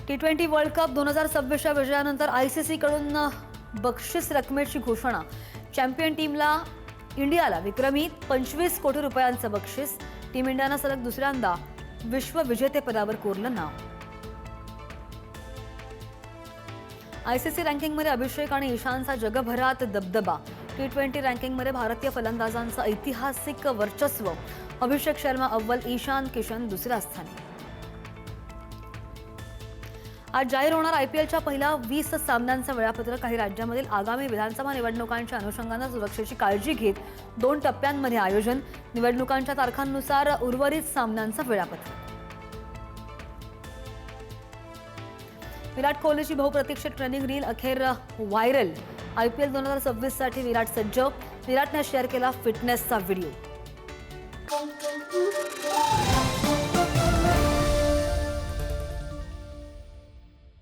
T20 world cup 2026च्या विजयानंतर ICC कडून बक्षीस रकमेची घोषणा. चॅम्पियन टीमला इंडियाला विक्रमी 25 कोटी रुपयांचं बक्षीस. टीम इंडियानं सलग दुसऱ्यांदा विश्व विजेतेपदावर कोरलं नाव. ICC रँकिंगमध्ये अभिषेक आणि ईशानचा जगभरात दबदबा. T20 रँकिंगमध्ये भारतीय फलंदाजांचं ऐतिहासिक वर्चस्व. अभिषेक शर्मा अव्वल, ईशान किशन दुसऱ्या स्थानी. आज जाहीर होणार IPLच्या पहिल्या 20 सामन्यांचं वेळापत्रक. काही राज्यांमधील आगामी विधानसभा निवडणुकांच्या अनुषंगाने सुरक्षेची काळजी घेत 2 टप्प्यांमध्ये आयोजन. निवडणुकांच्या तारखांनुसार उर्वरित सामन्यांचं वेळापत्रक. विराट कोहलीची बहुप्रतीक्षित ट्रेनिंग रील अखेर व्हायरल. IPL 2026 साठी विराट सज्ज. विराटने शेअर केला फिटनेसचा व्हिडिओ.